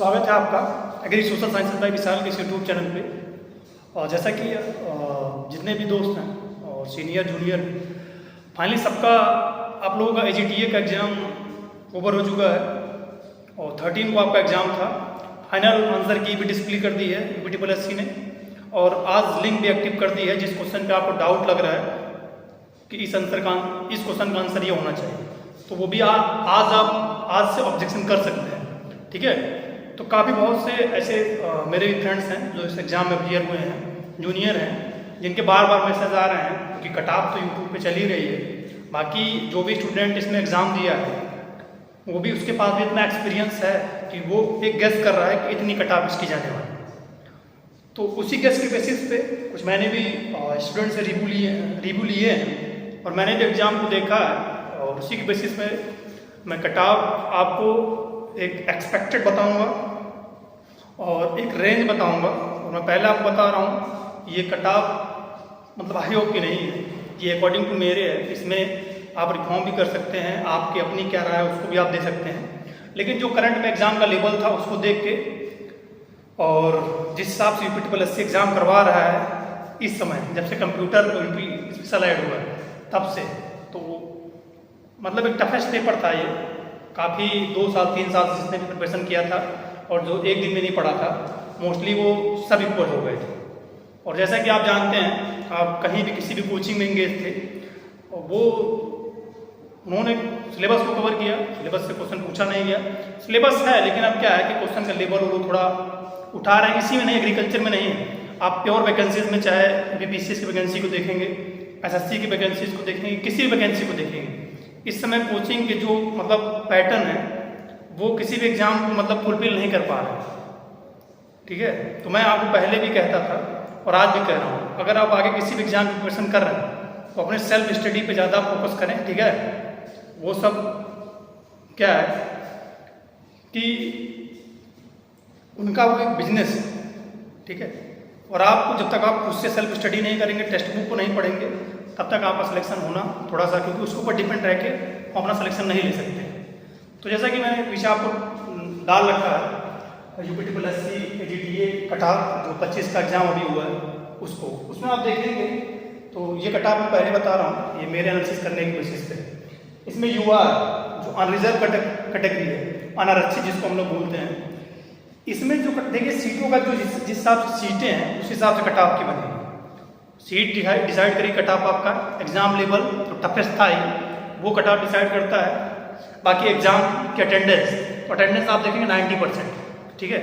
स्वागत है आपका एग्री सोशल साइंसेज बाय विशाल के इस यूट्यूब चैनल पे। और जैसा कि जितने भी दोस्त हैं और सीनियर जूनियर फाइनली सबका आप लोगों का AGTA का एग्ज़ाम ओवर हो चुका है और 13 को आपका एग्ज़ाम था। फाइनल आंसर की भी डिस्प्ले कर दी है UPTSC ने और आज लिंक भी एक्टिव कर दी है। जिस क्वेश्चन पे आपको डाउट लग रहा है कि इस क्वेश्चन का आंसर ये होना चाहिए, तो वो भी आज से ऑब्जेक्शन कर सकते हैं। ठीक है, तो काफ़ी बहुत से ऐसे मेरे भी फ्रेंड्स हैं जो इस एग्ज़ाम में क्लियर हुए हैं, जूनियर हैं, जिनके बार बार मैसेज आ रहे हैं क्योंकि कट ऑफ तो यूट्यूब पे चल ही रही है। बाकी जो भी स्टूडेंट इसमें एग्ज़ाम दिया है वो भी उसके पास भी इतना एक्सपीरियंस है कि वो एक गेस कर रहा है कि इतनी कट ऑफ इसकी जाने वाली। तो उसी गेस के बेसिस पे कुछ मैंने भी स्टूडेंट से रिव्यू लिए हैं और मैंने भी एग्ज़ाम को देखा है और उसी के बेसिस पे मैं कट ऑफ आपको एक एक्सपेक्टेड बताऊंगा और एक रेंज बताऊंगा। और मैं पहले आपको बता रहा हूँ ये कट ऑफ मतलब हाई हो कि नहीं है, ये अकॉर्डिंग टू मेरे है। इसमें आप रिफॉर्म भी कर सकते हैं, आपकी अपनी क्या राय है उसको भी आप दे सकते हैं। लेकिन जो करंट में एग्ज़ाम का लेवल था उसको देख के और जिस हिसाब से UPTSC एग्ज़ाम करवा रहा है इस समय, जब से कंप्यूटर स्पेशल ऐड हुआ है तब से, तो मतलब एक टफेस्ट पेपर था ये। काफ़ी 2 साल 3 साल से जिसने भी प्रिपरेशन किया था और जो एक दिन में नहीं पढ़ा था मोस्टली वो सब इक्वल हो गए थे। और जैसा कि आप जानते हैं, आप कहीं भी किसी भी कोचिंग में गए थे और वो उन्होंने सिलेबस को कवर किया, सिलेबस से क्वेश्चन पूछा नहीं गया। सिलेबस है लेकिन अब क्या है कि क्वेश्चन का लेवल वो थोड़ा उठा रहे हैं। इसी में नहीं, एग्रीकल्चर में नहीं है, आप प्योर वैकेंसीज में चाहे BPSC की वैकेंसी को देखेंगे, SSC की वैकेंसीज को देखेंगे, किसी भी वैकेंसी को देखेंगे, इस समय कोचिंग के जो मतलब पैटर्न है वो किसी भी एग्ज़ाम को मतलब फुलफिल नहीं कर पा रहे। ठीक है, तो मैं आपको पहले भी कहता था और आज भी कह रहा हूँ, अगर आप आगे किसी भी एग्ज़ाम की प्रिपरेशन कर रहे हैं तो अपने सेल्फ स्टडी पे ज़्यादा फोकस करें। ठीक है, वो सब क्या है कि उनका वो एक बिजनेस है। ठीक है, और आपको जब तक आप उससे सेल्फ स्टडी नहीं करेंगे, टेक्स्ट बुक को नहीं पढ़ेंगे, तब तक आपका सिलेक्शन होना थोड़ा सा, क्योंकि उसके ऊपर डिपेंड रह के हम अपना सिलेक्शन नहीं ले सकते। तो जैसा कि मैंने पीछे आपको डाल रखा है UPTSC AGTA कट ऑफ जो 25 का एग्ज़ाम अभी हुआ है उसको, उसमें आप देखेंगे तो ये कट ऑफ मैं पहले बता रहा हूँ, ये मेरे एनालिसिस करने की बेसिस पे। इसमें UR जो अनरिजर्व कैटेगरी है, अनारक्षित जिसको हम लोग बोलते हैं, इसमें जो देखिए सीटों का जो जिस हिसाब से सीटें हैं उस हिसाब से कट ऑफ की बनेगी। सीट डिसाइड करी कट ऑफ आपका, एग्जाम लेवल तो टफेस्ट था ही, वो कट ऑफ डिसाइड करता है। बाकी एग्जाम की अटेंडेंस आप देखेंगे 90%। ठीक है,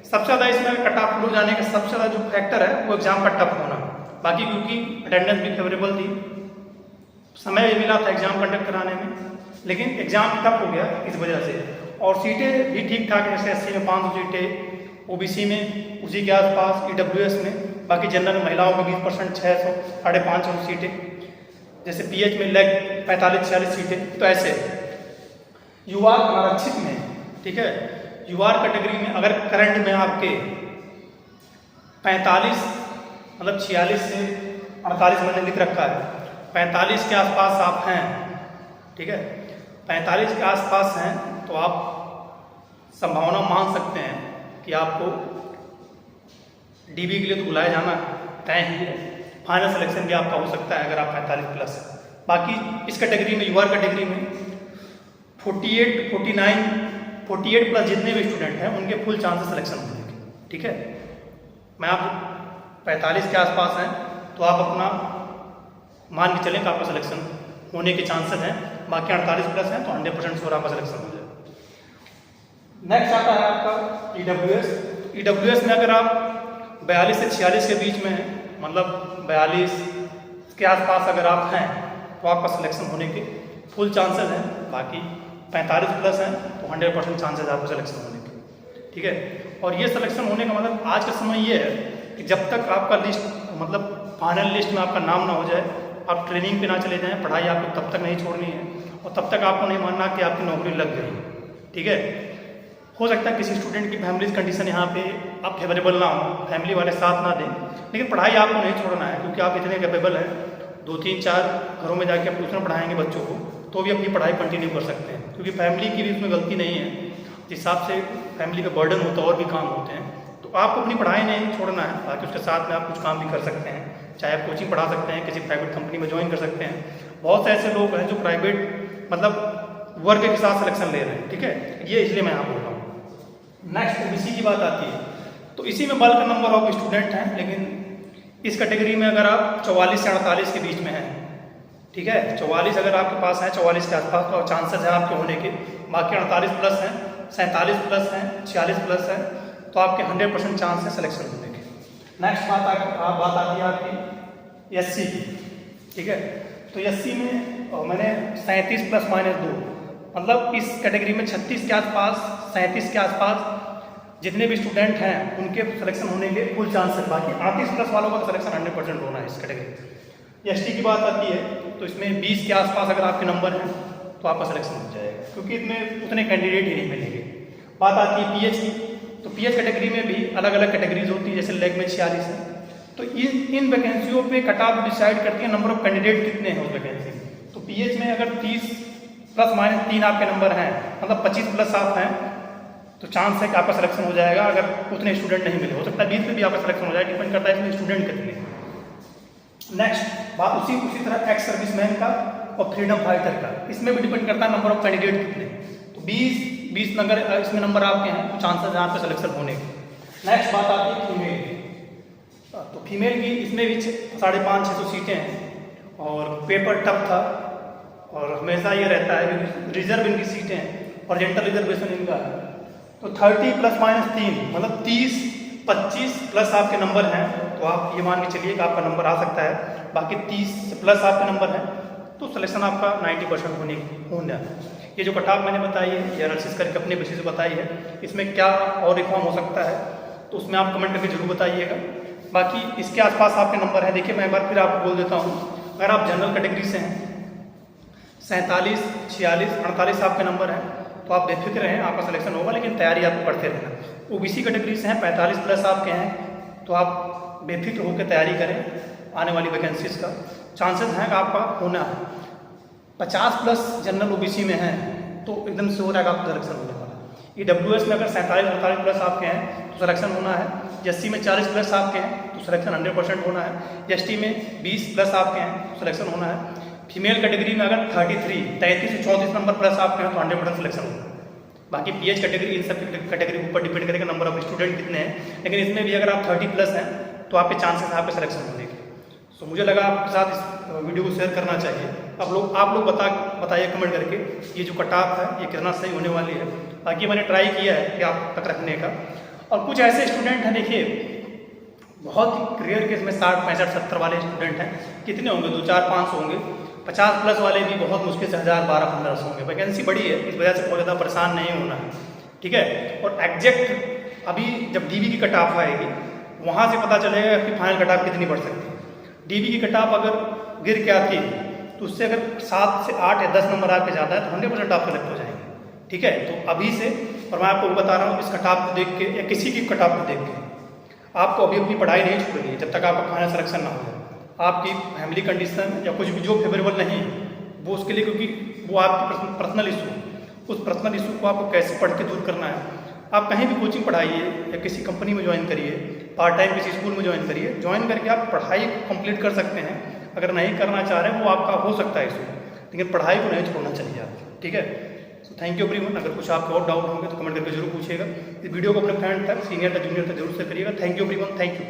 सबसे ज़्यादा इसमें कट ऑफ लो जाने का सबसे ज़्यादा जो फैक्टर है वो एग्जाम का टफ होना। बाकी क्योंकि अटेंडेंस भी फेवरेबल थी, समय भी मिला था एग्जाम कंडक्ट कराने में, लेकिन एग्जाम टफ हो गया इस वजह से। और सीटें भी ठीक ठाक, जैसे SC में 500 सीटें, OBC में उसी के आसपास, EWS में, बाकी जनरल में महिलाओं का 20%, 600 550 सीटें, जैसे PH में लेग 45-46 सीटें। तो ऐसे UR अनारक्षित में, ठीक है, UR कैटेगरी में अगर करंट में आपके 45 मतलब 46 से 48 मैंने लिख रखा है, 45 के आसपास आप हैं, ठीक है, 45 के आसपास हैं, तो आप संभावना मान सकते हैं कि आपको DB के लिए तो बुलाया जाना तय ही है। फाइनल सिलेक्शन भी आपका हो सकता है अगर आप 45 प्लस। बाकी इस कैटेगरी में, UR कैटेगरी में 48, 49, 48 प्लस जितने भी स्टूडेंट हैं उनके फुल चांसेस सिलेक्शन होने के। ठीक है, मैं आप 45 के आसपास हैं तो आप अपना मान के चलें कि आपका सिलेक्शन होने के चांसेस हैं। बाकी 48 प्लस हैं तो 100% श्योर आपका सिलेक्शन हो जाए। नेक्स्ट आता है आपका EWS में अगर आप 42 से 46 के बीच में हैं, मतलब 42 के आसपास अगर आप हैं तो आपका सिलेक्शन होने के फुल चांसेस हैं। बाकी 45 प्लस हैं तो 100% चांसेस आपको सिलेक्शन होने के। ठीक है, और ये सिलेक्शन होने का मतलब आज का समय ये है कि जब तक आपका लिस्ट मतलब फाइनल लिस्ट में आपका नाम ना हो जाए, आप ट्रेनिंग पे ना चले जाएं, पढ़ाई आपको तब तक नहीं छोड़नी है और तब तक आपको नहीं मानना कि आपकी नौकरी लग गई। ठीक है, हो सकता है किसी स्टूडेंट की फैमिली कंडीशन यहाँ पे आप फेवरेबल ना हो, फैमिली वाले साथ ना दें, लेकिन पढ़ाई आपको नहीं छोड़ना है क्योंकि आप इतने कैपेबल हैं। 2-3-4 घरों में जाके आप ट्यूशन पढ़ाएंगे बच्चों को तो भी अपनी पढ़ाई कंटिन्यू कर सकते हैं, क्योंकि फैमिली की भी उसमें गलती नहीं है। हिसाब से फैमिली पे बर्डन होता है और भी काम होते हैं, तो आपको अपनी पढ़ाई नहीं छोड़ना है, बाकी उसके साथ में आप कुछ काम भी कर सकते हैं। चाहे आप कोचिंग पढ़ा सकते हैं, किसी प्राइवेट कंपनी में ज्वाइन कर सकते हैं। बहुत से ऐसे लोग हैं जो प्राइवेट मतलब वर्ग के साथ सिलेक्शन ले रहे हैं, ठीक है, ये इसलिए मैं यहाँ बोल रहा हूँ। नेक्स्ट ओबीसी की बात आती है, तो इसी में बल्क नंबर ऑफ स्टूडेंट हैं, लेकिन इस कैटेगरी में अगर आप 44 से 48 के बीच में हैं, ठीक है, 44 अगर आपके पास है, 44 के आसपास तो चांसेस हैं आपके होने के। बाकी 48 प्लस हैं, 47 प्लस हैं, 46 प्लस हैं, तो आपके 100% चांस है सिलेक्शन होने के। नेक्स्ट बात आती है आपकी एससी की, ठीक है, तो एससी में मैंने 37 प्लस माइनस 2, मतलब इस कैटेगरी में 36 के आसपास, 37 के आसपास जितने भी स्टूडेंट हैं उनके सिलेक्शन होने के फुल चांस है। बाकी 38 प्लस वालों का सिलेक्शन 100% होना है इस कैटेगरी। एसटी की बात आती है तो इसमें 20 के आसपास अगर आपके नंबर हैं तो आपका सिलेक्शन हो जाएगा, क्योंकि इसमें उतने कैंडिडेट ही नहीं मिलेंगे। बात आती है पीएच की, तो पीएच कैटेगरी में भी अलग अलग कैटेगरीज होती है, जैसे लेग में 46 है, तो इन वैकेंसियों पे कट ऑफ डिसाइड करती है नंबर ऑफ कैंडिडेट कितने हैं उस वैकेंसी। तो पीएच में अगर 30 प्लस माइनस 3 आपके नंबर हैं, मतलब 25 प्लस आप हैं, तो चांस है कि आपका सिलेक्शन हो जाएगा। अगर उतने स्टूडेंट नहीं मिले, हो सकता है 20 में भी आपका सिलेक्शन हो जाएगा, डिपेंड करता है इसमें स्टूडेंट कितने। नेक्स्ट बात उसी तरह एक्स सर्विसमैन का और फ्रीडम फाइटर का, इसमें भी डिपेंड करता है नंबर ऑफ कैंडिडेट कितने। तो 20 नंबर इसमें नंबर आपके हैं तो चांसेस हैं आपका सिलेक्शन होने के। नेक्स्ट बात आती है फीमेल की, तो फीमेल की इसमें भी 550-600 सीटें हैं और पेपर टफ था, और हमेशा ये रहता है कि रिजर्व इनकी सीटें हैं और जेंटल रिजर्वेशन इनका है। तो 30 प्लस माइनस 3 मतलब 30-25 प्लस आपके नंबर हैं, तो आप ये मान के चलिए कि आपका नंबर आ सकता है। बाकी 30 प्लस आपके नंबर हैं तो सिलेक्शन आपका 90% होना है। ये जो कट ऑफ मैंने बताई है, ये एनालिसिस करके अपने बेसिस से बताई है, इसमें क्या और रिफॉर्म हो सकता है तो उसमें आप कमेंट करके जरूर बताइएगा। बाकी इसके आसपास आपके नंबर हैं, देखिए मैं एक बार फिर आपको बोल देता हूँ। अगर आप जनरल कैटेगरी से हैं, 47, 46, 48 आपके नंबर हैं, तो आप बेफिक्र रहें, आपका सिलेक्शन होगा, लेकिन तैयारी आपको करते रहना। ओबीसी कैटेगरी से हैं, 45 प्लस आपके हैं, तो आप बेफिक्र होकर तैयारी करें, आने वाली वैकेंसीज का चांसेस हैं कि आपका होना है। 50 प्लस जनरल ओबीसी में हैं तो एकदम से हो रहा है आपका सिलेक्शन होने वाला। ईडब्ल्यूएस में अगर 47-48 प्लस आपके हैं तो सिलेक्शन होना है। एससी में 40 प्लस आपके हैं तो सिलेक्शन 100% होना है। एसटी में 20 प्लस आपके हैं तो सिलेक्शन होना है। फीमेल कैटेगरी में अगर 33 से 34 नंबर प्लस आपके हैं तो 100% सिलेक्शन होगा। बाकी पीएच कैटेगरी, इन सब कैटेगरी के ऊपर डिपेंड करेगा नंबर ऑफ स्टूडेंट कितने हैं, लेकिन इसमें भी अगर आप 30 प्लस हैं तो आपके चांसेस हैं आपके सिलेक्शन होने के। तो मुझे लगा आपके साथ इस वीडियो को शेयर करना चाहिए। आप लोग बताइए कमेंट करके ये जो कट ऑफ है ये कितना सही होने वाली है। बाकी मैंने ट्राई किया है कि आप तक रखने का, और कुछ ऐसे स्टूडेंट हैं, देखिए बहुत रेयर केस में 60, 65, 70 वाले स्टूडेंट हैं, कितने होंगे 200-400-500 होंगे। 50 प्लस वाले भी बहुत मुश्किल से 1000, 1200-1500 होंगे। वैकेंसी बड़ी है, इस वजह से बहुत ज़्यादा परेशान नहीं होना है, ठीक है। और एग्जैक्ट अभी जब डीबी की कट ऑफ आएगी वहाँ से पता चलेगा कि फाइनल कट ऑफ कितनी बढ़ सकती है। डीबी की कट ऑफ अगर गिर के आती है तो उससे अगर 7 से 8 या 10 नंबर आपके ज़्यादा है तो 100% आप सेलेक्ट हो जाएंगे, ठीक है। तो अभी से, और मैं आपको बता रहा हूँ, इस कट ऑफ को देख के या किसी की कट ऑफ को देख के आपको अभी अपनी पढ़ाई नहीं छोड़नी है जब तक आपका फाइनल सिलेक्शन ना हो। आपकी फैमिली कंडीशन या कुछ भी जो फेवरेबल नहीं वो उसके लिए, क्योंकि वो आपकी पर्सनल इशू, उस पर्सनल इशू को आपको कैसे पढ़ के दूर करना है। आप कहीं भी कोचिंग पढ़ाइए या किसी कंपनी में ज्वाइन करिए, पार्ट टाइम किसी स्कूल में ज्वाइन करिए, ज्वाइन करके आप पढ़ाई कंप्लीट कर सकते हैं। अगर नहीं करना चाह रहे हैं वो आपका हो सकता है इशू, लेकिन पढ़ाई को नहीं छोड़ना चाहिए आपको, ठीक है। So thank you everyone. अगर कुछ आपके और डाउट होंगे तो कमेंट करके जरूर पूछिएगा। इस वीडियो को अपने फ्रेंड तक, सीनियर तक, जूनियर तक जरूर शेयर करिएगा। Thank you everyone, thank you.